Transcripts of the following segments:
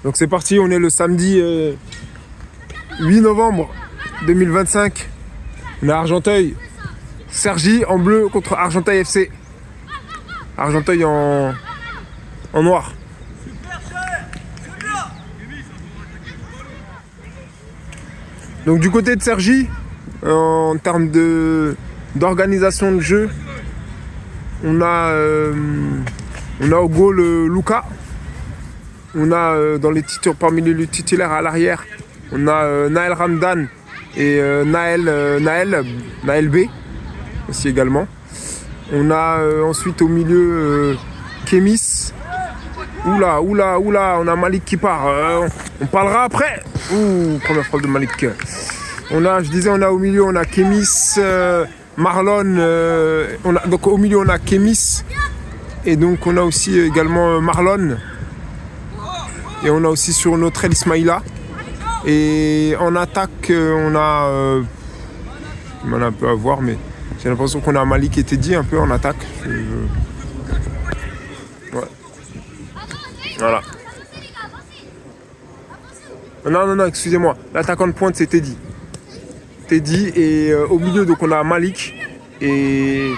Donc c'est parti, on est le samedi 8 novembre 2025. On est à Argenteuil. Cergy en bleu contre Argenteuil FC. Argenteuil en noir. Donc du côté de Cergy, en termes d'organisation de jeu, on a au goal Luca. On a dans les parmi les titulaires à l'arrière, on a Naël Ramdan et Naël B aussi également. On a ensuite au milieu Kémis. Oula, on a Malik qui part. On parlera après. Ouh, première frappe de Malik. On a au milieu, on a Kémis, Marlon. Donc au milieu, on a Kémis. Et donc on a aussi également Marlon. Et on a aussi sur notre aile Ismaïla. Et en attaque, on a... il m'en a un peu à voir, mais j'ai l'impression qu'on a Malik et Teddy un peu en attaque. Ouais. Voilà. Non, excusez-moi. L'attaquant de pointe, c'est Teddy. Teddy, et au milieu, donc on a Malik et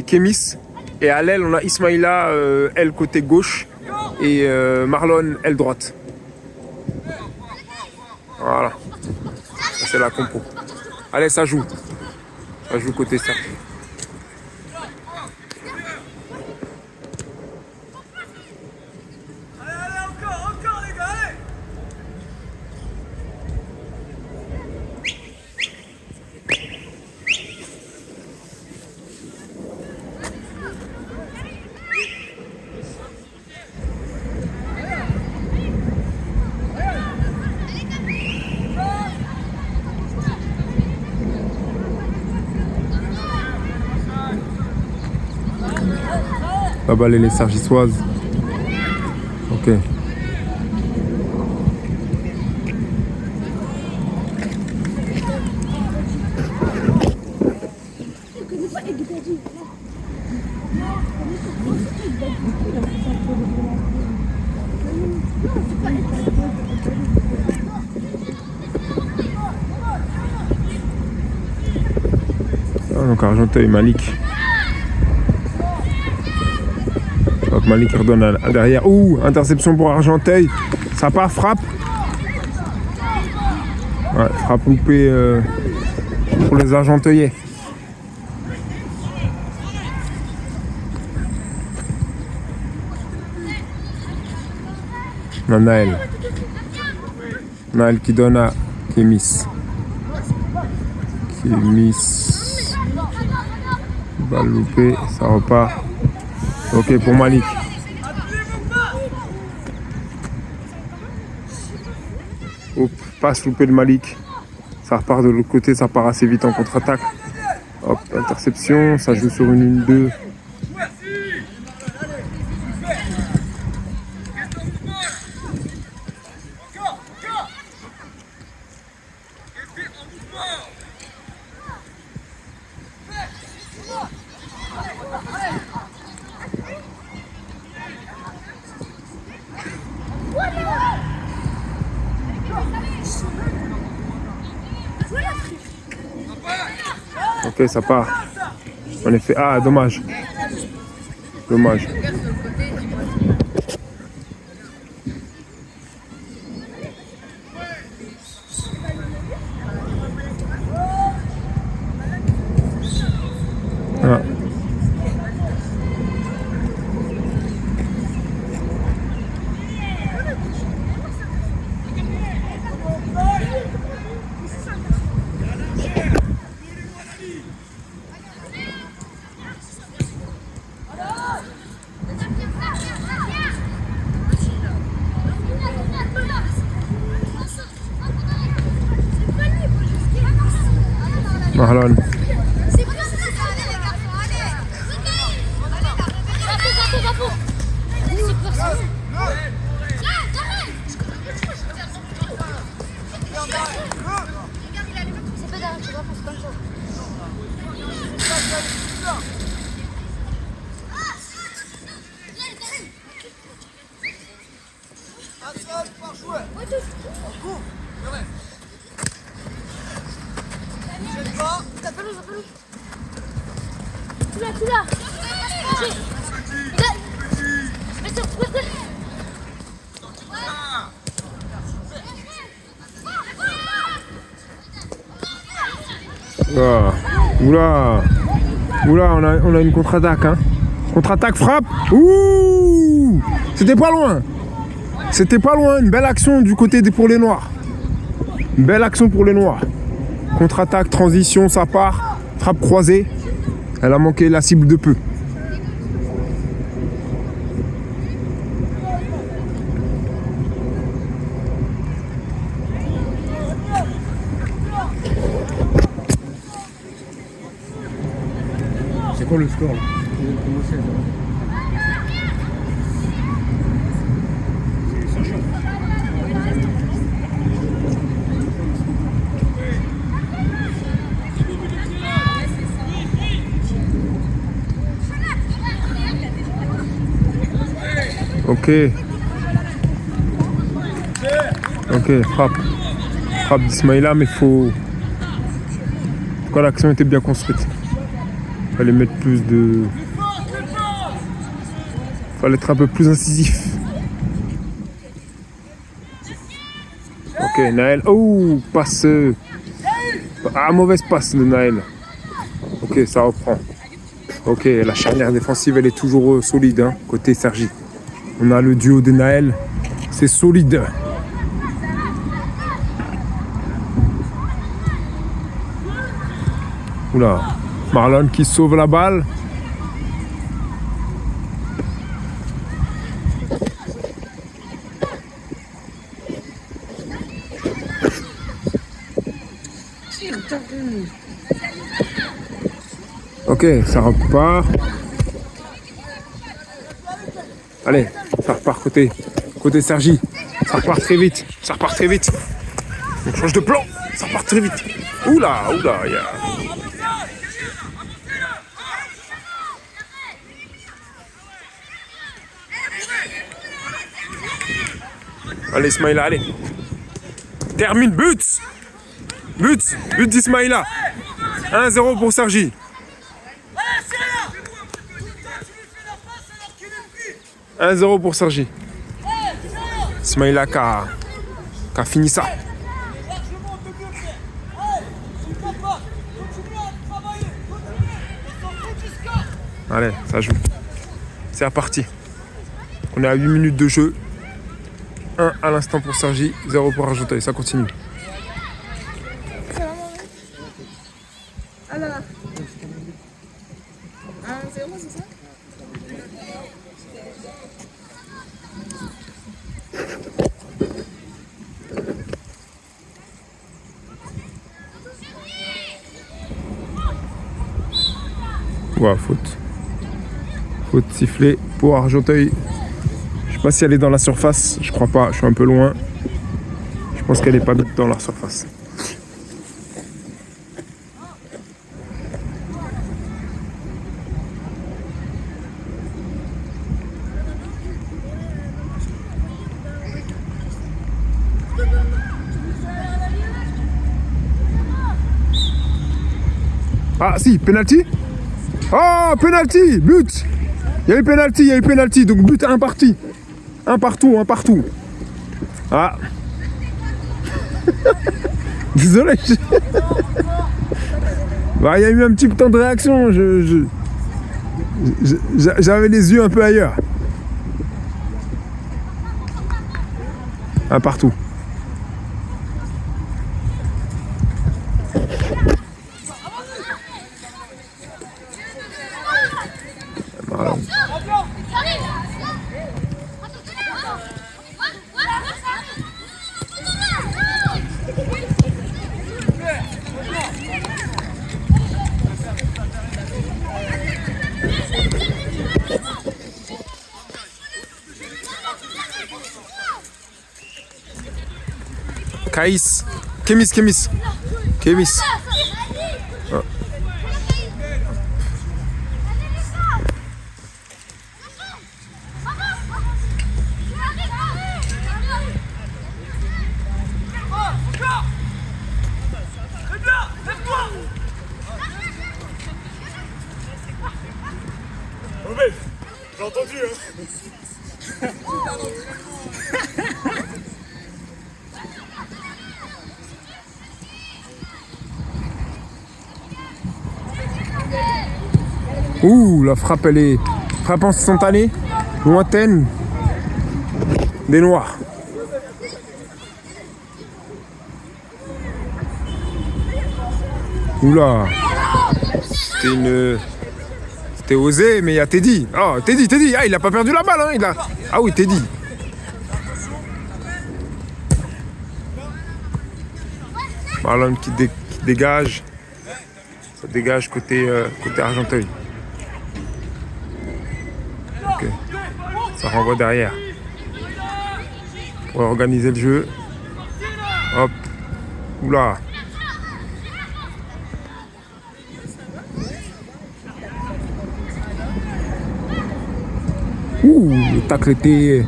Kémis. Et à l'aile, on a Ismaïla, aile côté gauche. Et Marlon, aile droite. Voilà. Ça, c'est la compo. Allez, ça joue. Ça joue côté ça. La balle, elle est sargissoise. Ok. Donc Argenteuil, Malik. Malik qui redonne derrière. Ouh, interception pour Argenteuil. Ça part, frappe. Ouais, frappe loupée pour les Argenteuillais. Naël. Naël qui donne à Kémis. Balle loupée, ça repart. Ok pour Malik. Hop, passe loupée de Malik. Ça repart de l'autre côté, ça part assez vite en contre-attaque. Hop, interception, ça joue sur une 1-2. Ok, ça part. En effet, ah, dommage. Dommage. Ah. Marlon. Tu l'as. Oula, on a une contre-attaque, hein. Contre-attaque, frappe. Ouh, c'était pas loin. Une belle action du côté pour les Noirs. Une belle action pour les Noirs. Contre-attaque, transition, ça part. Frappe croisée. Elle a manqué la cible de peu. C'est quoi le score là? Ok, frappe. Frappe d'Ismaïla, mais faut. Quand l'action était bien construite. Fallait mettre plus de. Fallait être un peu plus incisif. Ok, Naël. Oh, passe. Ah, mauvaise passe de Naël. Ok, ça reprend. Ok, la charnière défensive, elle est toujours solide, hein, côté Sergi. On a le duo de Naël. C'est solide. Oula. Marlon qui sauve la balle. Ok, ça repart. Allez, ça repart côté Sergi. Ça repart très vite. On change de plan. Ça repart très vite. Oula, yeah. Allez, Ismaïla, allez. Termine, but d'Ismaïla. 1-0 pour Sergi. 1-0 pour Sergi. Ismaïla qui a fini ça. Allez, ça joue. C'est reparti. On est à 8 minutes de jeu. 1 à l'instant pour Sergi, 0 pour Argenteuil. Ça continue. Ah là là. 1-0, c'est ça? Ouais, faute. Faute sifflée pour Argenteuil. Je sais pas si elle est dans la surface. Je crois pas, je suis un peu loin. Je pense qu'elle est pas dans la surface. Ah si, penalty. Oh, penalty, but. Il y a eu penalty, donc but un partout. Ah. Désolé. Bah, il y a eu un petit temps de réaction. J'avais les yeux un peu ailleurs. Un partout. Voilà. Kaïs. Kemis. Ah. Ouh, la frappe, elle est frappe instantanée, lointaine, des noirs. Oula, c'était osé, mais il y a Teddy. Oh, Teddy, ah, il a pas perdu la balle, hein, Ah oui, Teddy. Marlon qui dégage. Ça dégage côté Argenteuil. Ok. Ça renvoie derrière. Pour organiser le jeu. Hop. Oula. Ouh, le tacle était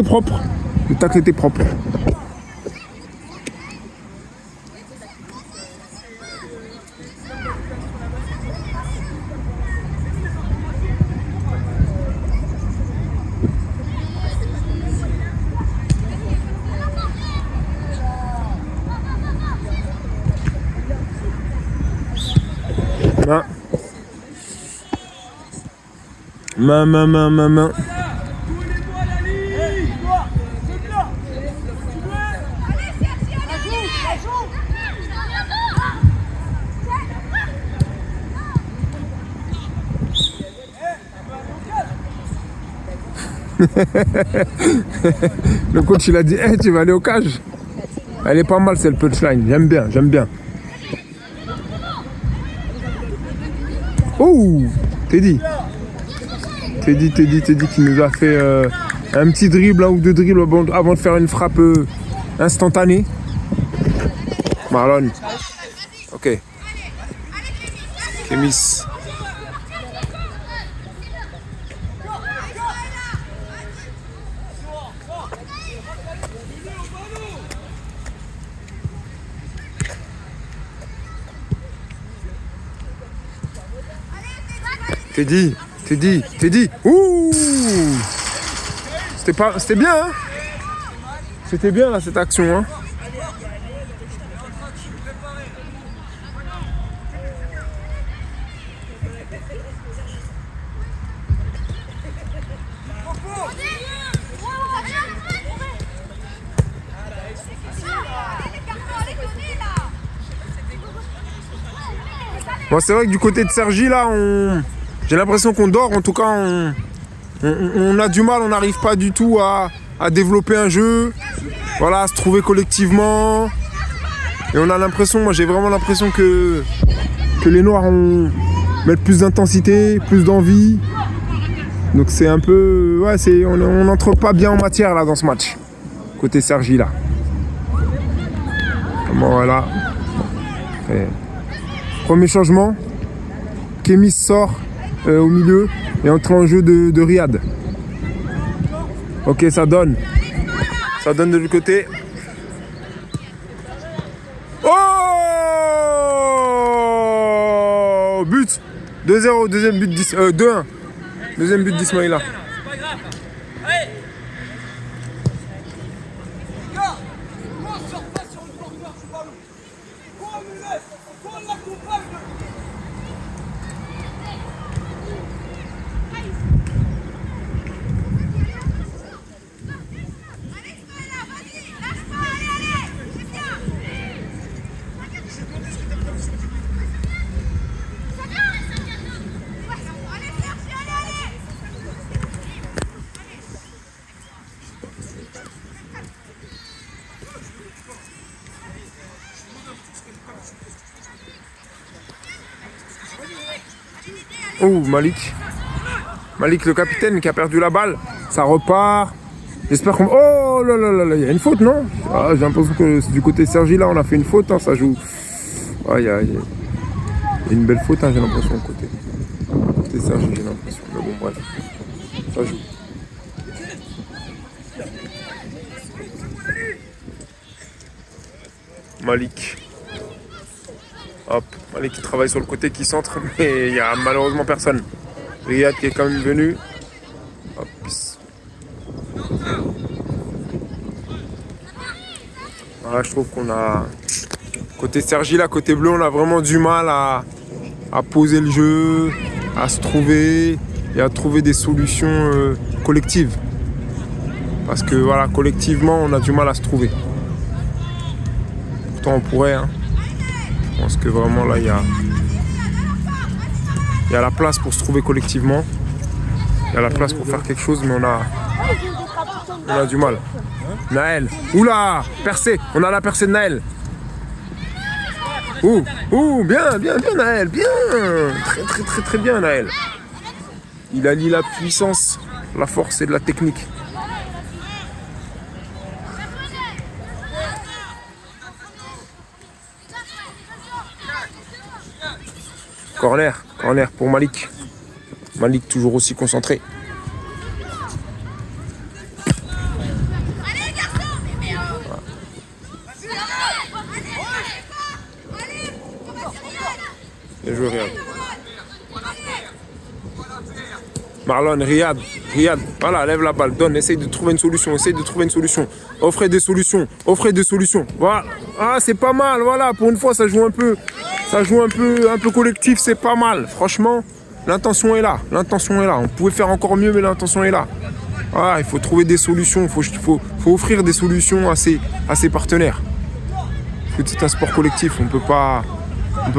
propre. Le tacle était propre. Main. Le coach il a dit hey, tu vas aller au cage. Elle est pas mal cette punchline, j'aime bien. Oh, Teddy qui nous a fait un petit dribble, un ou deux dribbles avant de faire une frappe instantanée. Marlon. Ok. Kémis. Teddy. Ouh! C'était bien, hein? C'était bien, là, cette action, hein? Bon, c'est vrai que du côté de Cergy, là, j'ai l'impression qu'on dort. En tout cas, on a du mal, on n'arrive pas du tout à développer un jeu, voilà, à se trouver collectivement. Et on a l'impression, moi j'ai vraiment l'impression que les Noirs mettent plus d'intensité, plus d'envie. Donc c'est un peu, ouais, on n'entre pas bien en matière là dans ce match. Côté Cergy là. Bon, voilà. Et premier changement. Kémis sort au milieu et entre en jeu de Riyad. Ok, ça donne de l'autre côté. Oh, but 2-0, deuxième but 2-1. Deuxième but d'Ismaïla. Oh, Malik le capitaine qui a perdu la balle. Ça repart. J'espère qu'on... Oh là là là là, il y a une faute, non? Ah, j'ai l'impression que du côté Cergy, là, on a fait une faute. Hein, ça joue. Ah, il y a une belle faute, hein, j'ai l'impression, côté Cergy, j'ai l'impression. Mais bon, bref. Ça joue. Malik. Hop, Malik qui travaille sur le côté, qui centre, mais il n'y a malheureusement personne. Riyad qui est quand même venu. Hop. Voilà, je trouve qu'on a... Côté Cergy, là, côté bleu, on a vraiment du mal à poser le jeu, à se trouver et à trouver des solutions collectives. Parce que voilà, collectivement, on a du mal à se trouver. Pourtant, on pourrait. Hein. Je pense que vraiment là, il y a la place pour se trouver collectivement. Il y a la place pour faire quelque chose, mais on a du mal. Naël. Oula, percé. On a la percée de Naël. Ouh, bien Naël, bien. Très bien Naël. Il allie la puissance, la force et de la technique. Corner pour Malik. Malik toujours aussi concentré. Bien joué Riyad. Marlon, Riyad. Voilà, lève la balle, donne, essaye de trouver une solution. Offrez des solutions. Voilà. Ah, c'est pas mal, voilà. Pour une fois, ça joue un peu collectif, c'est pas mal. Franchement, l'intention est là. On pouvait faire encore mieux, mais l'intention est là. Voilà, il faut trouver des solutions. Il faut offrir des solutions à ses partenaires. C'est un sport collectif. On peut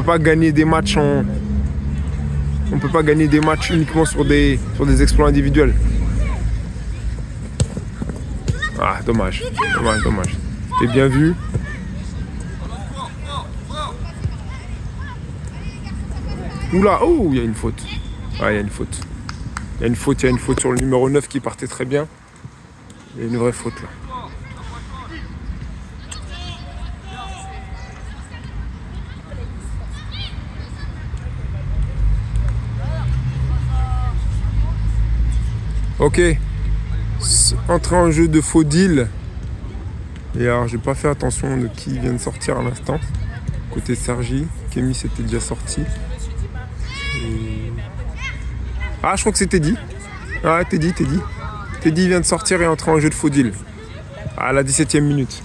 pas gagner des matchs uniquement sur des exploits individuels. Ah, dommage. T'es bien vu. Oula, oh, il y a une faute. Ah, il y a une faute. Il y a une faute sur le numéro 9 qui partait très bien. Il y a une vraie faute là. Ok. Entrée en jeu de Faudil. Et alors, j'ai pas fait attention de qui vient de sortir à l'instant. Côté Sergi. Kémy s'était déjà sorti. Ah, je crois que c'est Teddy. Ah, Teddy vient de sortir et entrer en jeu de Faudil. À la 17e minute.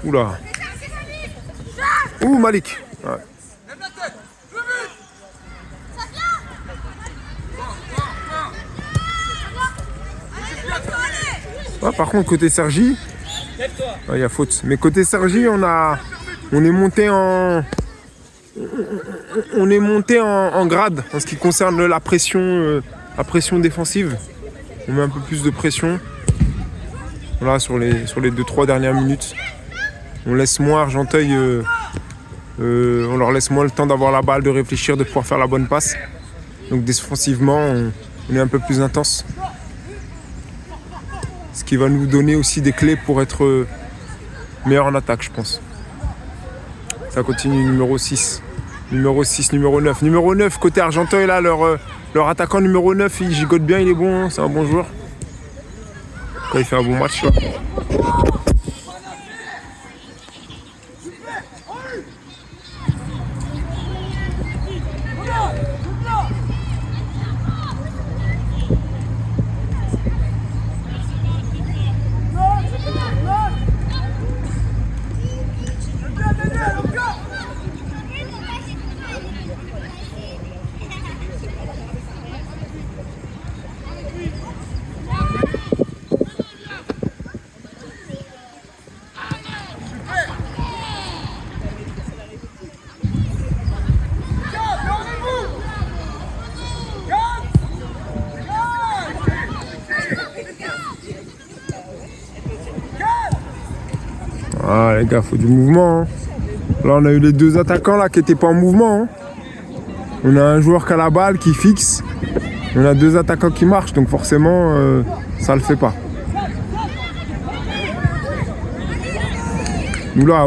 Oula. Ouh, Malik. Ouais. Ah, par contre, côté Sergi, il y a faute. Mais côté Sergi, on est monté en grade en ce qui concerne la pression défensive. On met un peu plus de pression. Voilà, sur les 2-3 dernières minutes. On laisse moins Argenteuil, on leur laisse moins le temps d'avoir la balle, de réfléchir, de pouvoir faire la bonne passe. Donc défensivement, on est un peu plus intense. Ce qui va nous donner aussi des clés pour être meilleur en attaque, je pense. Ça continue, numéro 6, numéro 9. Numéro 9, côté Argenteuil, là, leur attaquant numéro 9, il gigote bien, il est bon, c'est un bon joueur. Il fait un bon match là. Ah les gars, faut du mouvement. Hein. Là on a eu les deux attaquants là qui n'étaient pas en mouvement. Hein. On a un joueur qui a la balle, qui fixe. On a deux attaquants qui marchent, donc forcément ça le fait pas. Oula,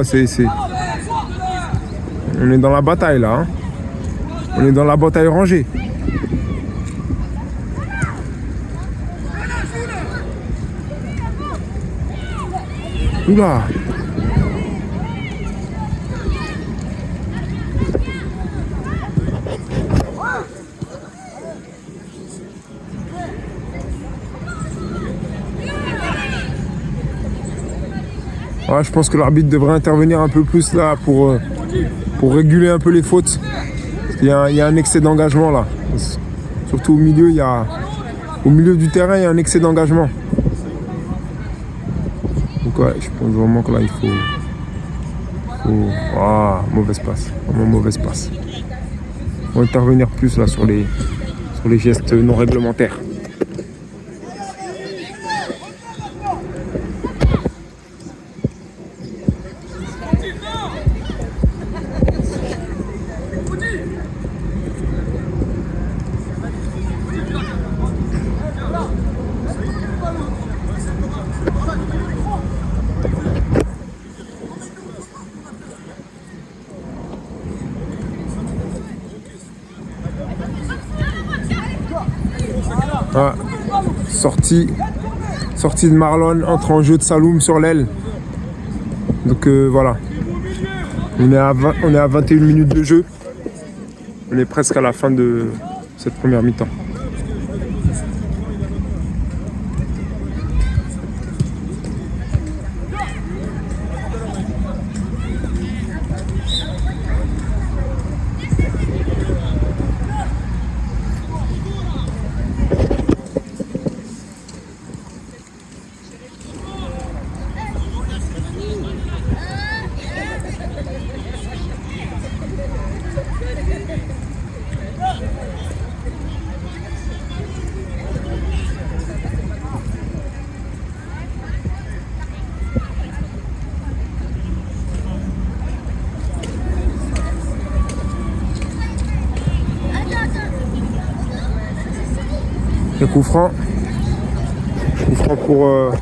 c'est. On est dans la bataille là. Hein. On est dans la bataille rangée. Oula. Ouais, je pense que l'arbitre devrait intervenir un peu plus là pour réguler un peu les fautes. Il y a un excès d'engagement là. Surtout au milieu du terrain, il y a un excès d'engagement. Donc ouais, je pense vraiment que là il faut... Ah, mauvaise passe. Vraiment mauvaise passe. On va intervenir plus là sur les gestes non réglementaires. Ah, sortie de Marlon, entre en jeu de Saloum sur l'aile. Donc voilà. On est à 21 minutes de jeu. On est presque à la fin de cette première mi-temps. Le coup franc pour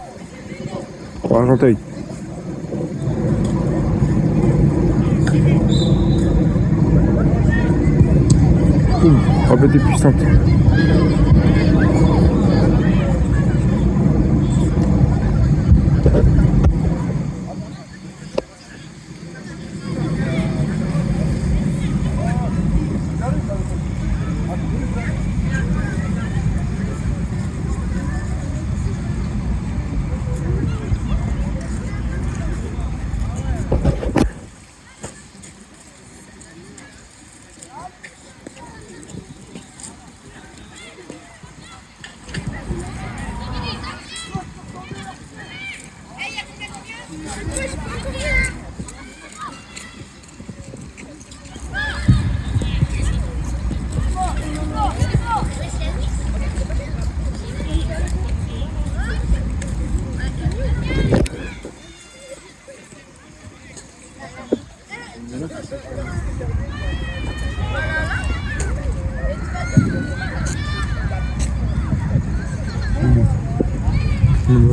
Argenteuil. Frappe était puissante.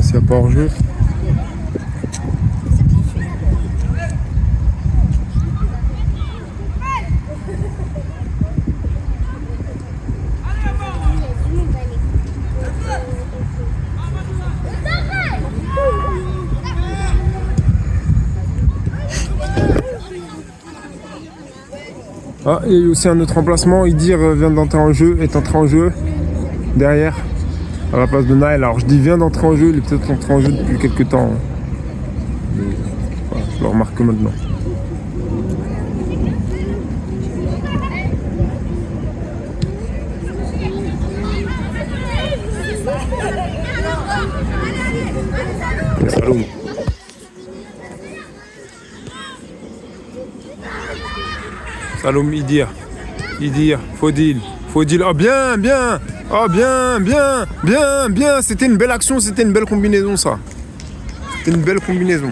S'il n'y a pas hors-jeu. Ah, il y a eu aussi un autre remplacement. Idir vient d'entrer en jeu, est entré en jeu derrière à la place de Naël. Alors je dis vient d'entrer en jeu, il est peut-être entré en jeu depuis quelques temps. Mais, voilà, je le remarque maintenant. Saloum. Saloum, Idir, Fodil. Oh bien. Oh bien. C'était une belle action, c'était une belle combinaison ça. C'était une belle combinaison.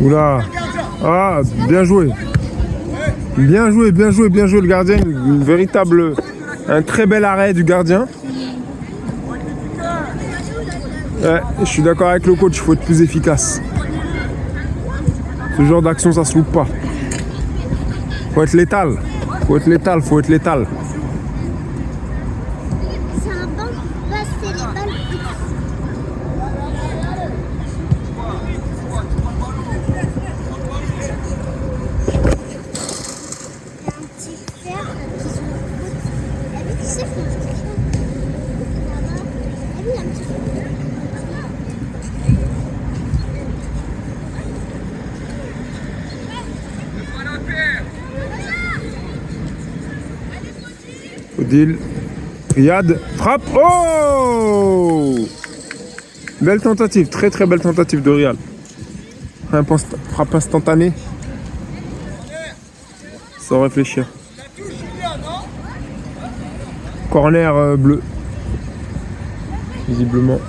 Oula. Ah, bien joué. Bien joué, bien joué, bien joué le gardien. Un très bel arrêt du gardien. Ouais, je suis d'accord avec le coach, il faut être plus efficace. Ce genre d'action, ça se loupe pas. Faut être létal. Faut être létal, faut être létal. C'est un banc qui passe les balles. Il y a un petit fer qui se fout. Et puis tu sais qu'il y a un petit fer. Là-bas. Et puis il y a un petit fer. Odile, Riyad, frappe. Oh! Belle tentative, très très belle tentative de Riyad. Frappe instantanée. Sans réfléchir. Corner bleu. Visiblement.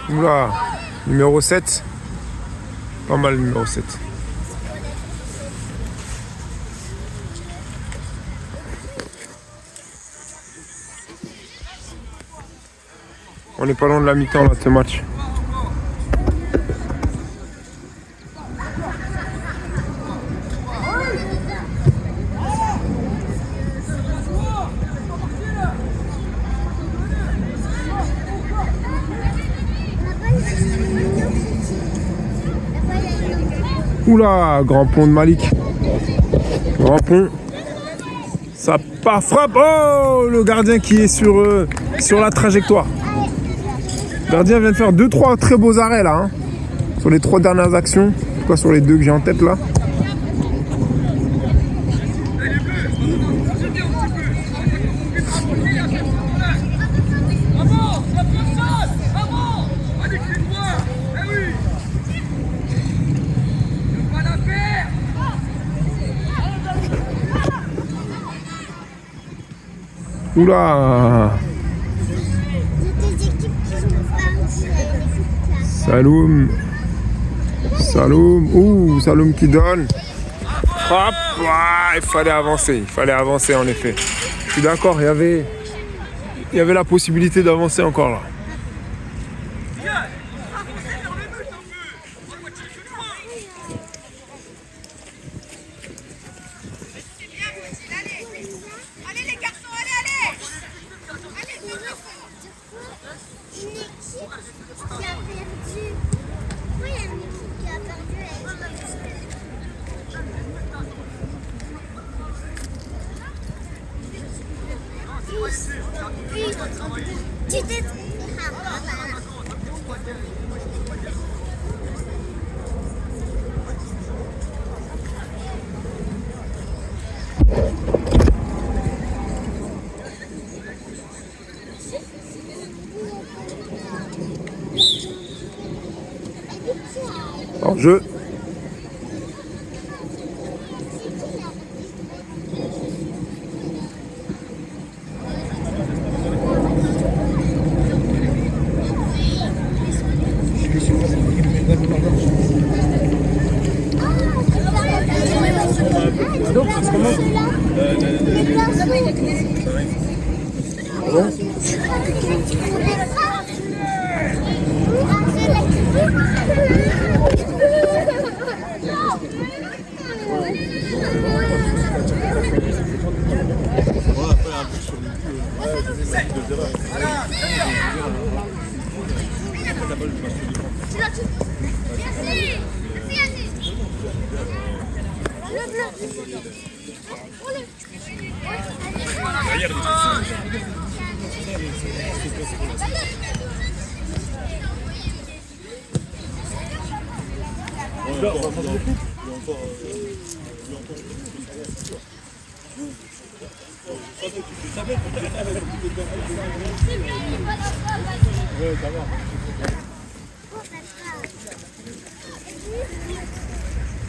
Oula, numéro 7. Pas mal le numéro 7. On n'est pas loin de la mi-temps là de ce match. Oula, grand pont de Malik. Grand pont. Ça part, frappe. Oh, le gardien qui est sur la trajectoire. Le gardien vient de faire 2-3 très beaux arrêts là. Hein, sur les 3 dernières actions. En tout cas sur les 2 que j'ai en tête là. Oula. Saloum. Saloum. Ouh, Saloum qui donne. Frappe. Ah, il fallait avancer en effet. Je suis d'accord, il y avait la possibilité d'avancer encore là. En jeu.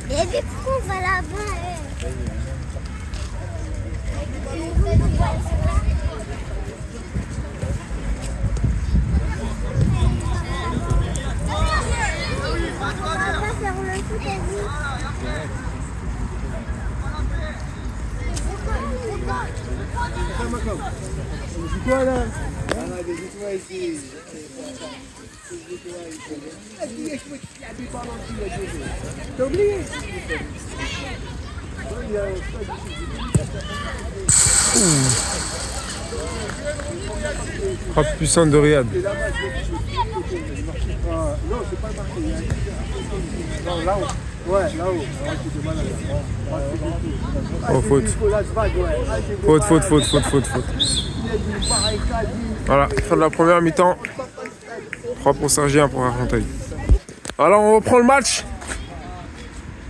Et puis pourquoi on va là-bas On va faire le foot à vie. C'est quoi là? T'as oublié? Frappe puissante de Riyad. Non, c'est pas marqué. Non, là-haut. Ouais, là-haut. Oh, faute. Faute. Voilà, fin de la première mi-temps. 3 pour Sergi, 1 pour Argenteuil. Alors on reprend le match.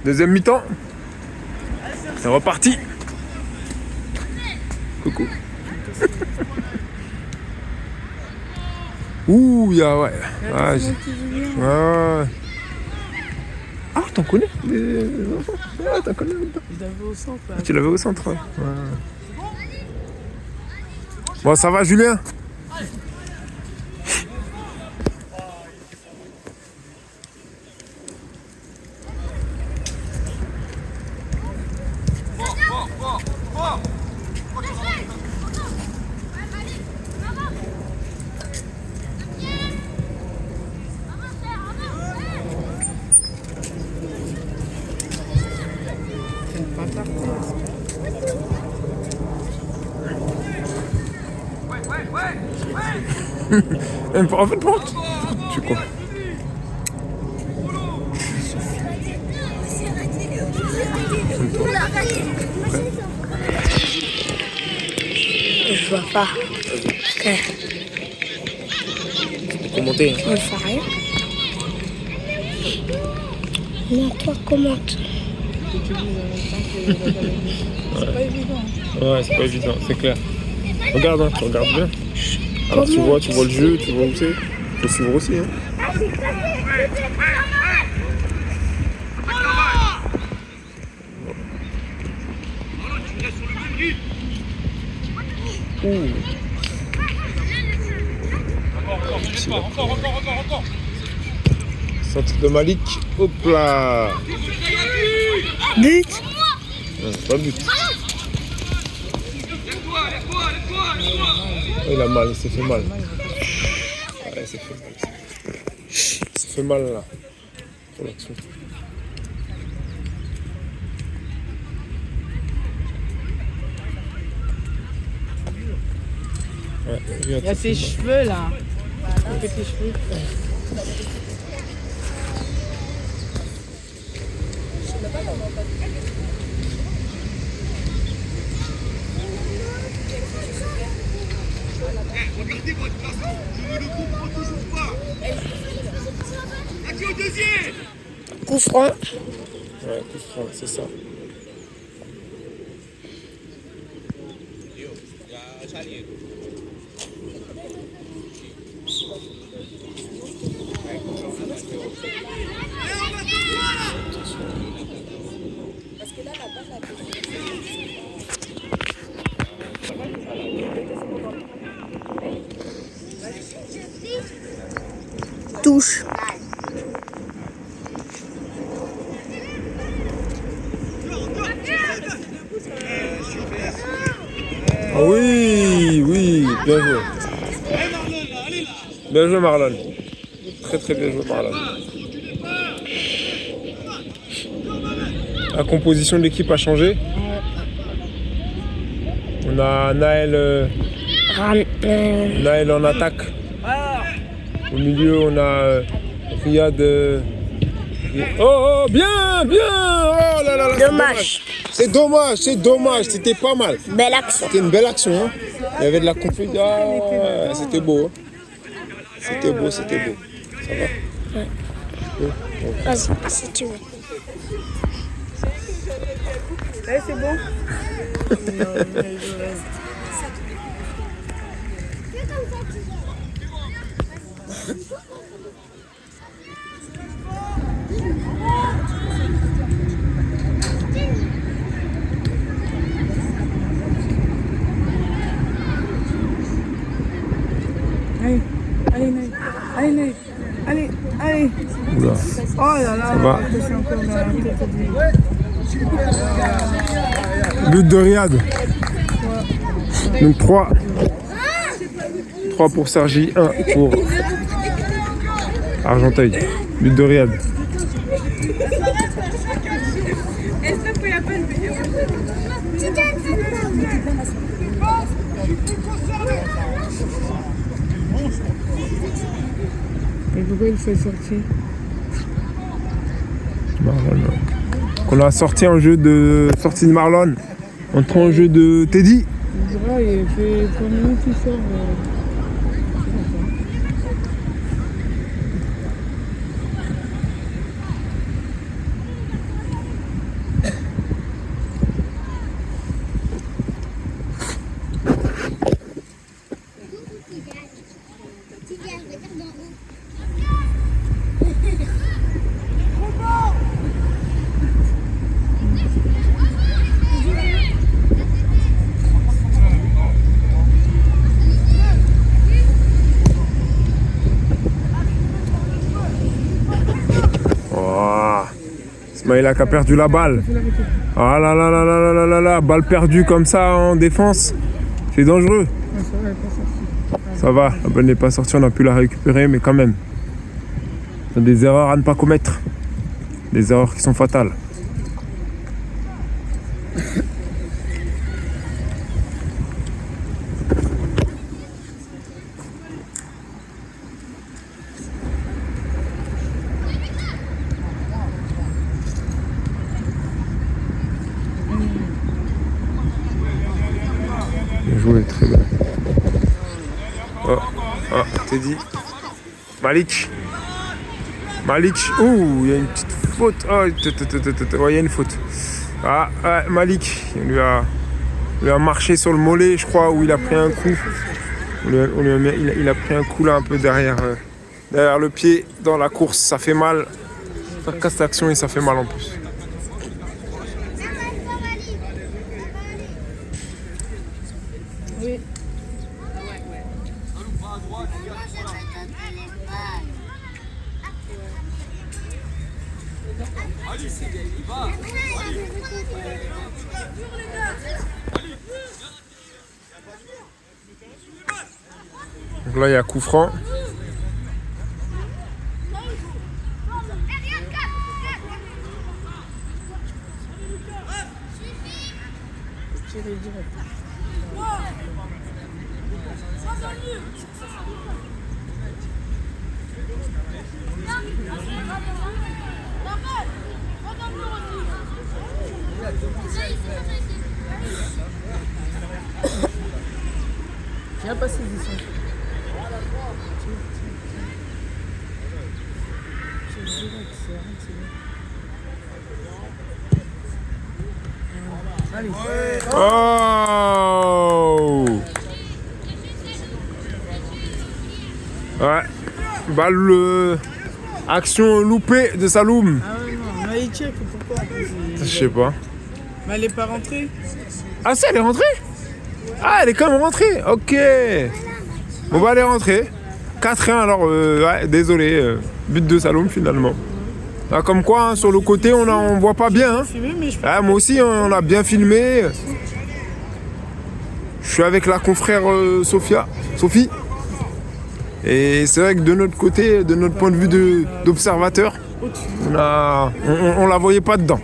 Deuxième mi-temps. C'est reparti. Coucou. Ouh, ouais. Ouais. Ah, t'en connais des enfants? Ah, t'en connais même pas. Je l'avais au centre. Ah, tu l'avais au centre, ouais. Bon, ça va, Julien? En fait, bon, tu quoi? Je vois pas. Ok. Commenter. Je fais rien. Non, toi, commente. C'est pas évident. Ouais, c'est pas évident, c'est clair. Regarde, hein, tu regardes bien. Alors tu vois le jeu, tu vois où c'est. Faut suivre aussi, hein. Encore. Centre de Malik, hop là. But. Ouais, c'est pas but. Oh, il a mal, il s'est fait mal. Ouais, il s'est fait mal. Il s'est fait mal là. Pour l'action. Ouais, Il y a tes cheveux là. Tes cheveux. Regardez votre placement, je ne le comprends toujours pas. Qui au deuxième? Coup franc. Ouais, coup franc, c'est ça. Touche. Ah oui, bien joué. Bien joué Marlon. Très bien joué Marlon. La composition de l'équipe a changé. On a Naël en attaque. Au milieu, on a Riyad. Oh, bien. Oh là là là Dommage. C'est dommage, c'est dommage. C'était pas mal. Belle action. C'était une belle action. Hein. Il y avait de la confusion. Ah, c'était beau. Hein. C'était beau, c'était beau. Ça va? Vas-y, si tu veux. Eh, c'est bon. Allez, allez, Naïf. Allez, Naïf. Allez, allez. Oula. Oh là là, Ça va. c'est encore dans la tête de- But de Riyad. Donc 3. 3 pour Sergi, 1 pour Argenteuil. But de Riyad. Mais pourquoi il fait sortir? Marlon. On a sorti un jeu de sortie de Marlon. Entrant en jeu de Teddy. Zra, il fait 3 minutes, il sort. Ismaïla qui a perdu la balle. Ah là là là là là là là là, balle perdue comme ça en défense. C'est dangereux. Ah, ça va, elle est pas sortie. Ça va, la balle n'est pas sortie, on a pu la récupérer, mais quand même. Il y a des erreurs à ne pas commettre. Des erreurs qui sont fatales. Bien joué, très bien. Oh, Teddy. Malik. Malik. Ouh, il y a une petite faute. Oh, il y a une faute. Ah, Malik, il lui a marché sur le mollet, je crois, où il a pris un coup. Il a pris un coup là, un peu derrière le pied, dans la course. Ça fait mal. Ça casse l'action et ça fait mal en plus. Oui. Donc là, il y a coup franc. Tiré direct. Viens passer d'ici. Allez. Oh! Ouais. Balle, action loupée de Saloum. Ah ouais, non, mais il check, pourquoi? Je sais pas. Mais elle est pas rentrée. Ah, ça, elle est rentrée? Ah, elle est quand même rentrée. Ok. Bon, bah, elle est rentrée. 4-1, alors, ouais, désolé. But de Saloum, finalement. Là, comme quoi, hein, sur le côté, on voit pas bien. Hein. Filmé, mais je Ah, moi aussi, on a bien filmé. Je suis avec la confrère Sophie. Et c'est vrai que de notre côté, de notre point de vue d'observateur, on la voyait pas dedans.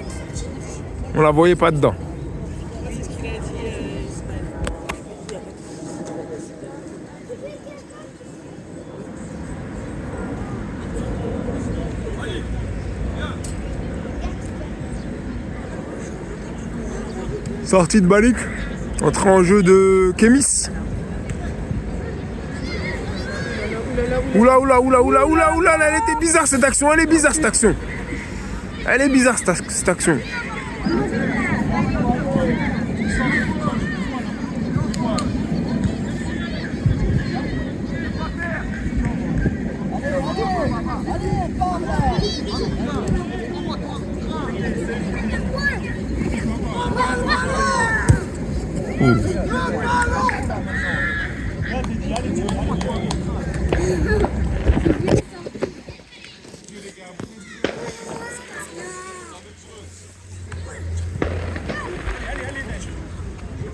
On la voyait pas dedans. Sortie de Balik. Entrée en jeu de Kémis. Oula, oula, oula, oula, oula, oula, elle était bizarre cette action, elle est bizarre cette action. Elle est bizarre cette action.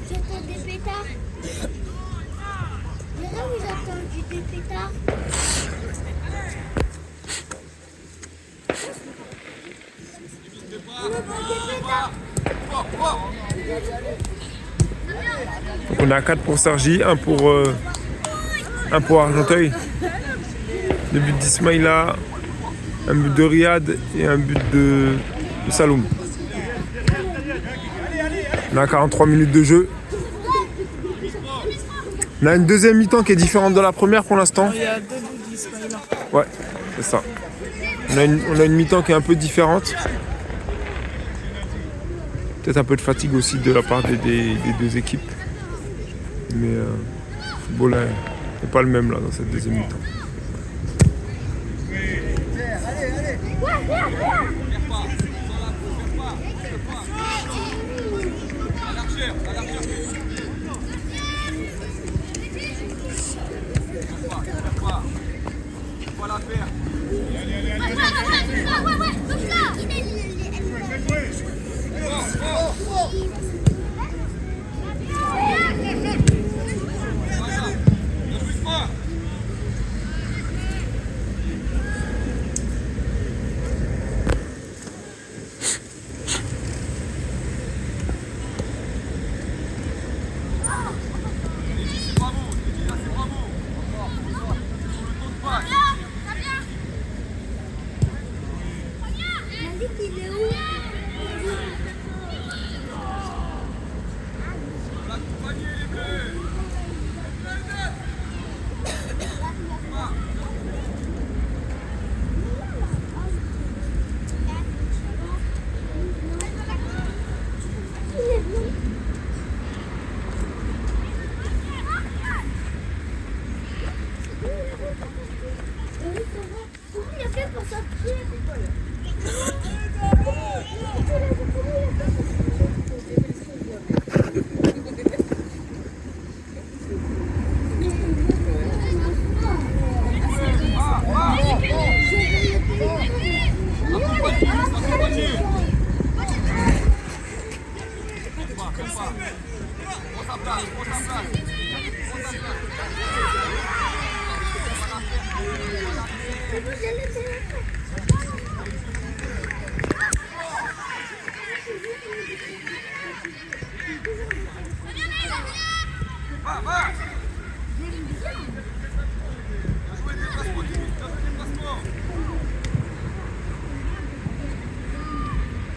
J'entends des pétards. Là où j'entends des pétards. On entend des pétards. On a 4 pour Sergi, 1 pour Argenteuil. 2 buts d'Ismaïla, 1 but de Riyad et 1 but de Saloum. On a 43 minutes de jeu. On a une deuxième mi-temps qui est différente de la première pour l'instant. Il y a 2 bouts d'Ismaïla. Ouais, c'est ça. On a une mi-temps qui est un peu différente. Peut-être un peu de fatigue aussi de la part des deux équipes. Mais le football n'est pas le même là dans cette deuxième mi-temps.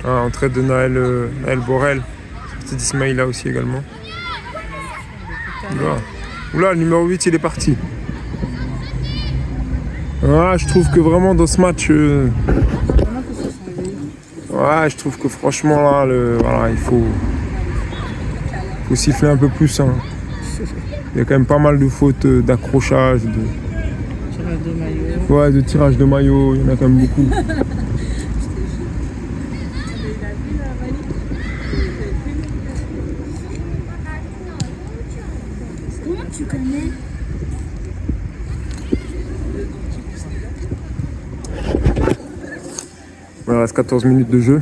Entrée de Naël Borel. Sortie d'Ismaïla aussi également. Oula, le numéro 8 il est parti. Je trouve que vraiment dans ce match... je trouve que franchement là, il faut siffler un peu plus. Hein. Il y a quand même pas mal de fautes d'accrochage, Tirage de maillot. Ouais, de tirage de maillot, il y en a quand même beaucoup. Comment tu connais? Il reste 14 minutes de jeu.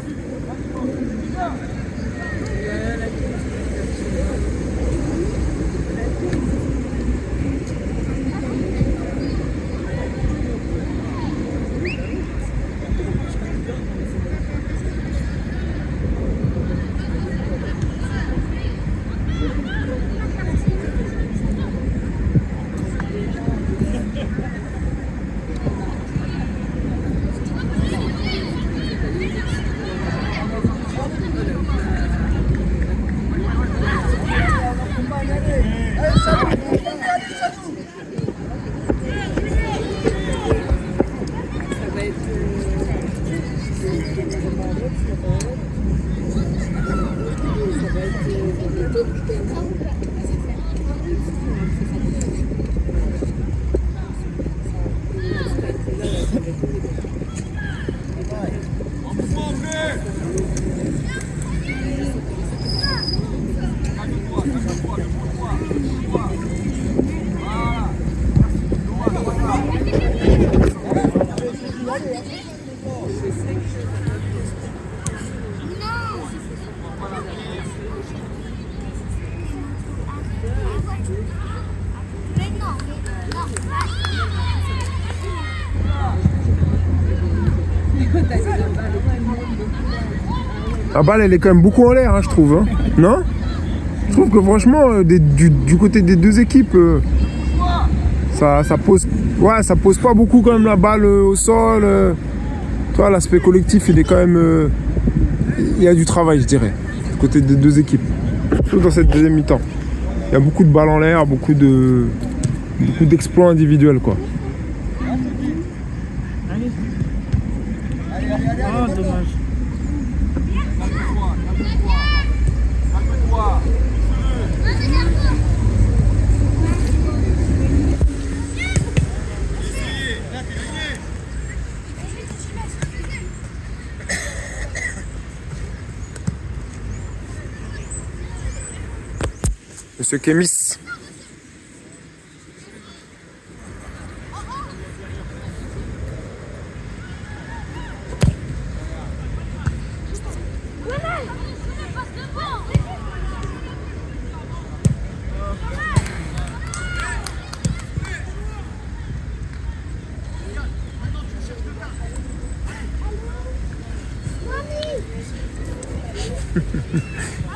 La balle, elle est quand même beaucoup en l'air, hein, je trouve. Hein. Non? Je trouve que franchement, du côté des deux équipes, ça pose pas beaucoup quand même la balle au sol. Toi, l'aspect collectif, il est quand même... il y a du travail, je dirais, du côté des deux équipes. Surtout dans cette deuxième mi-temps. Il y a beaucoup de balles en l'air, beaucoup d'exploits individuels, quoi. Oh, dommage. Monsieur Kémis.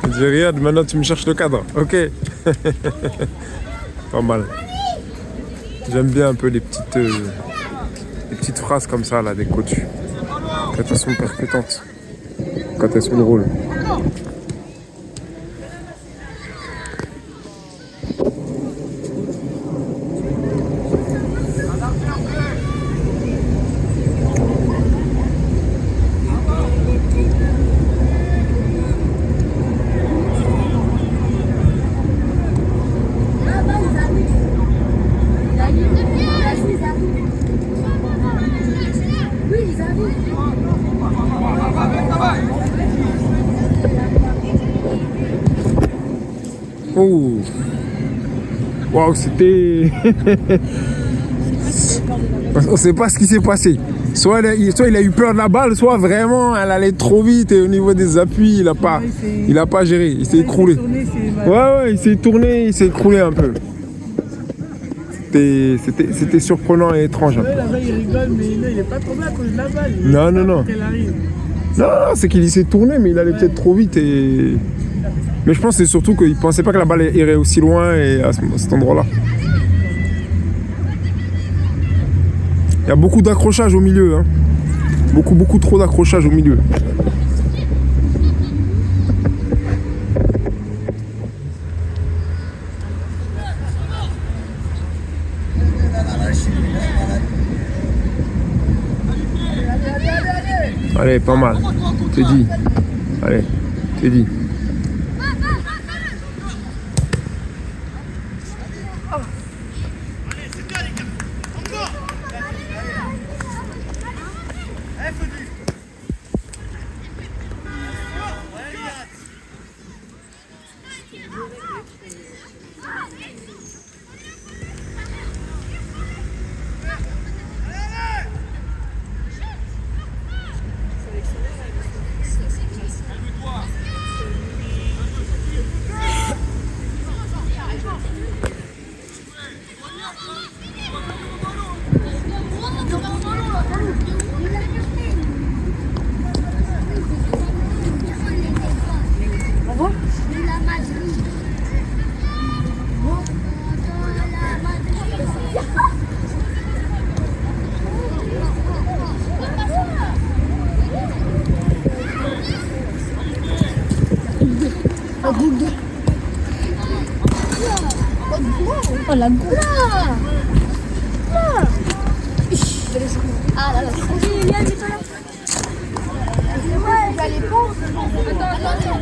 Tu dis Riyad, maintenant tu me cherches le cadre. Ok. Pas mal. J'aime bien un peu les petites phrases comme ça là des coachs. Quand elles sont percutantes. Quand elles sont drôles. Oh. Waouh, c'était... On sait pas ce qui s'est passé. Soit il a eu peur de la balle, soit vraiment elle allait trop vite et au niveau des appuis, il a pas géré. Il s'est écroulé. Ouais, il s'est tourné, il s'est écroulé un peu. C'était surprenant et étrange. Là-bas, il rigole, mais il est pas tombé à cause de la balle. Non. Non, C'est qu'il s'est tourné, mais il allait peut-être trop vite et... Mais je pense que c'est surtout qu'il pensait pas que la balle irait aussi loin et à cet endroit-là. Il y a beaucoup d'accrochage au milieu. Hein. Beaucoup trop d'accrochage au milieu. Allez, pas mal. T'es dit. Allez, t'es dit. Oh la goule. Ah là là. Viens, mets-toi là. C'est vrai, il va les pendre. Attends.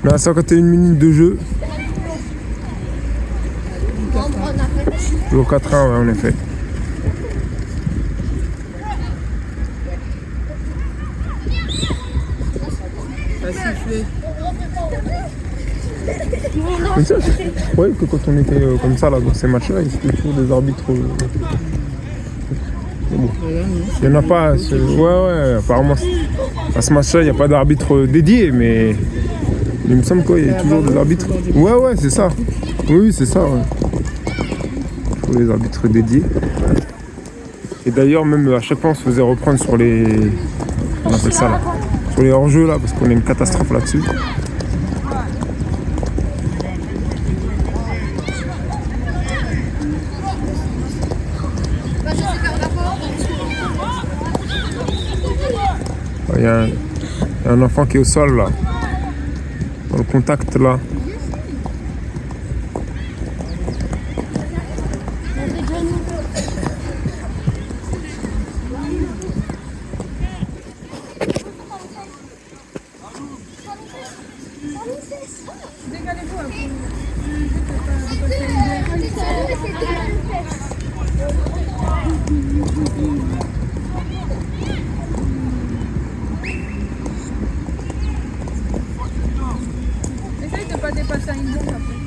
Là, 51 minutes de jeu. Toujours 4-1, ouais, en effet. Ça a sifflé. Mais ça, je croyais que quand on était comme ça là, dans ces matchs-là, il y avait toujours des arbitres. Bon. Il n'y en a pas. Ouais, apparemment, à ce match-là, il n'y a pas d'arbitre dédié, mais Il me semble qu'il y a toujours des arbitres. Ouais, c'est ça. Oui, c'est ça. Ouais. Il faut des arbitres dédiés. Et d'ailleurs, même à chaque fois, on se faisait reprendre sur les... On appelle ça là. Sur les hors-jeux là, parce qu'on a une catastrophe là-dessus. Il y a un enfant qui est au sol là. Dans le contact là. Décalez-vous un peu. Essaye de ne pas dépasser une bombe après.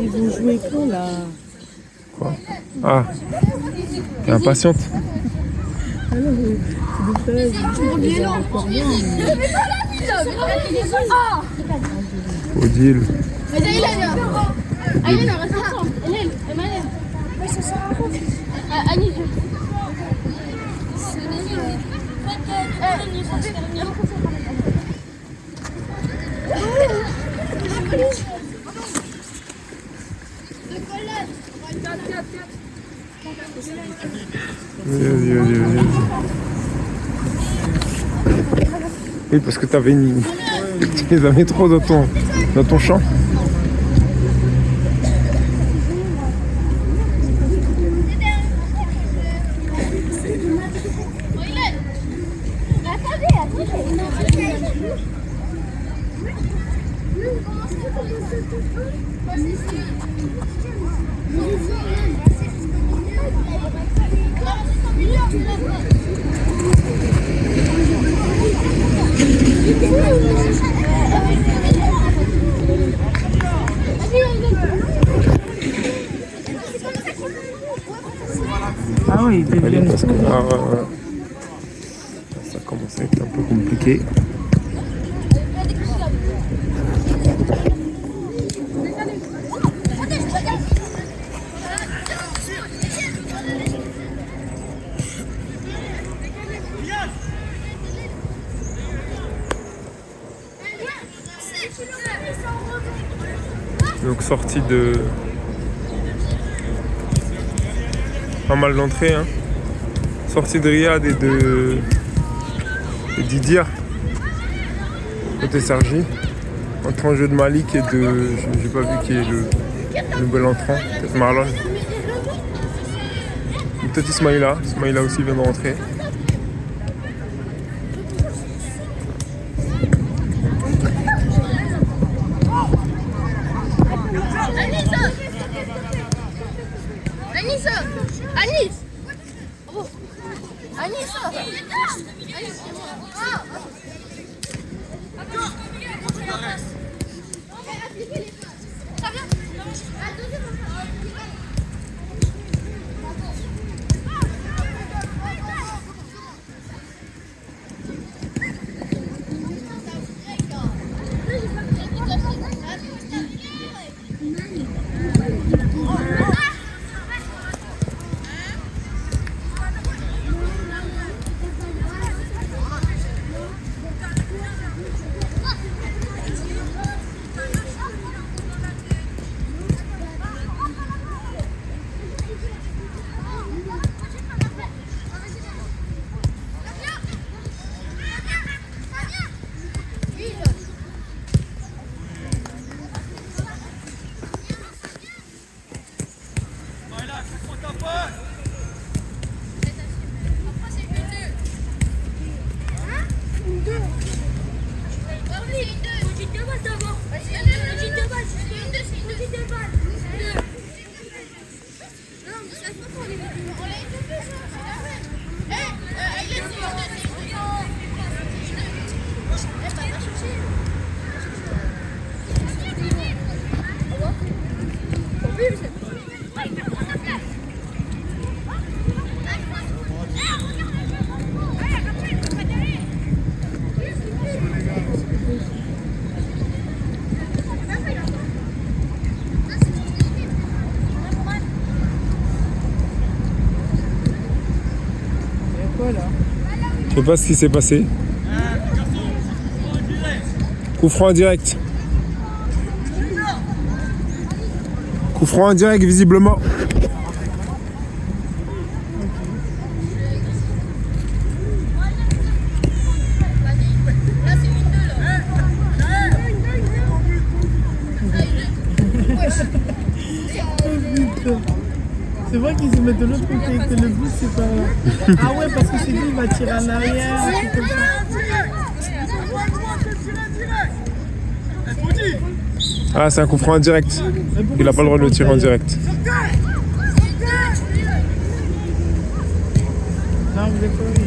Ils vont jouer quand là? Quoi? Ah, t'es impatiente? Alors, encore bien. Odile. Vas-y. Oui, parce que t'avais une... Tu les avais trop dans ton champ. Ah oui, ils deviennent Parce que là, ça commence à être un peu compliqué. Donc sortie de pas mal d'entrées, hein. Sortie de Riyad et de Didier côté Sergi. Entrée en jeu de Malik et de... J'ai pas vu qui est le nouvel entrant, peut-être Marlon. Peut-être Ismaïla aussi vient de rentrer. quoi là? Je sais pas ce qui s'est passé. Coup franc en direct. Coup franc en direct visiblement. C'est vrai qu'ils se mettent de l'autre côté, que le but c'est par là. Ah ouais, parce que c'est lui, il va tirer en arrière, un truc comme ça. Ah, c'est un coup franc en direct. Il a pas le droit de le tirer en direct. Non, vous êtes pas obligé.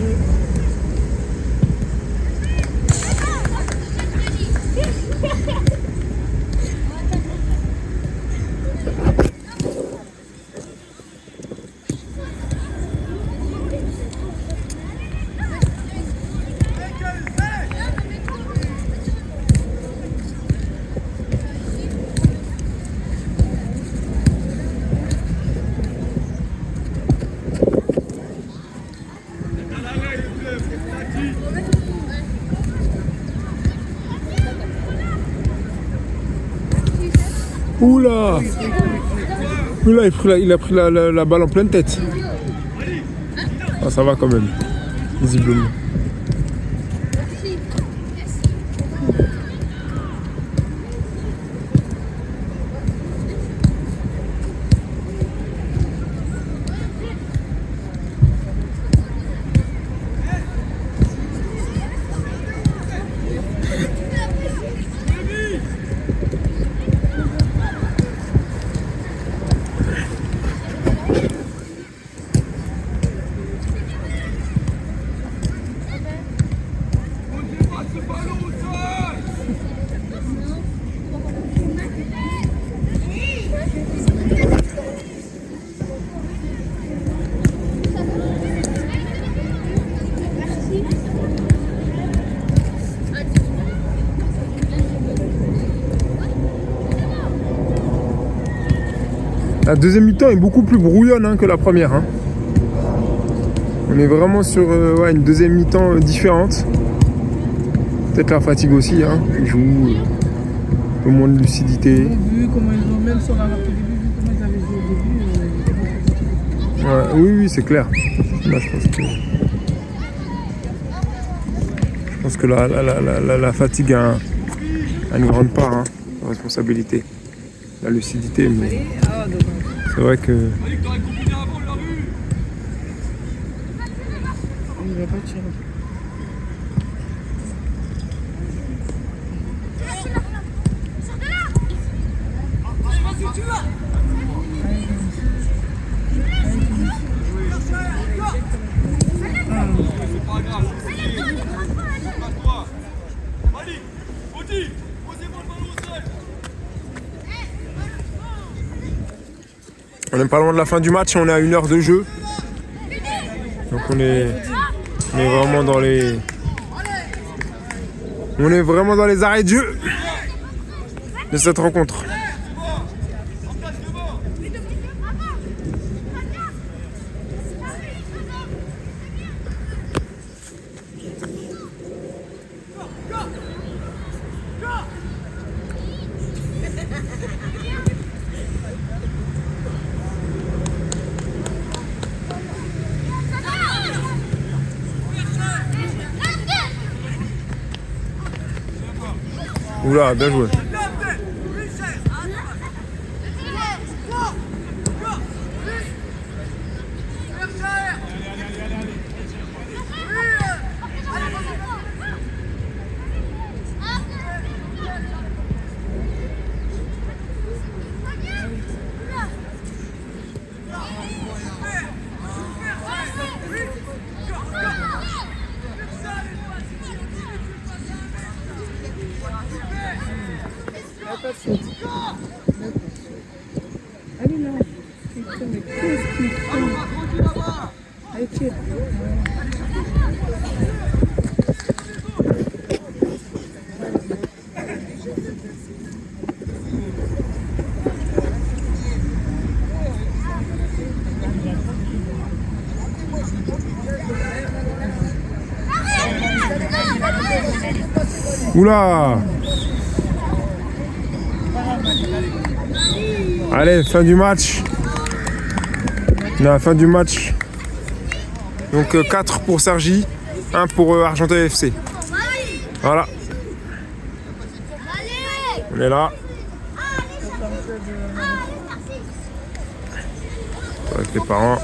Oula! Oula, il a pris la balle en pleine tête. Ah, ça va quand même, visiblement. La deuxième mi-temps est beaucoup plus brouillonne que la première. Hein. On est vraiment sur ouais, une deuxième mi-temps différente. Peut-être la fatigue aussi. Hein. Ils jouent un peu moins de lucidité. Ils ont vu comment ils ont, même sur la marque au début, vu comment ils avaient joué au début. Ouais, oui, oui, c'est clair. Là, je pense que la fatigue a une grande part, hein, de responsabilité. La lucidité, mais c'est vrai que... Il va pas tirer. On est pas loin de la fin du match, on est à 1 heure de jeu. Donc on est vraiment dans les... On est vraiment dans les arrêts de jeu de cette rencontre. Oula, bien joué. Pas de faute. Allez là. Putain, mais qu'est-ce qu'il fait? Allez, tire. Oula. Allez, fin du match. La fin du match. Donc 4 pour Cergy, 1 pour Argentin FC. Voilà. On est là. Avec les parents.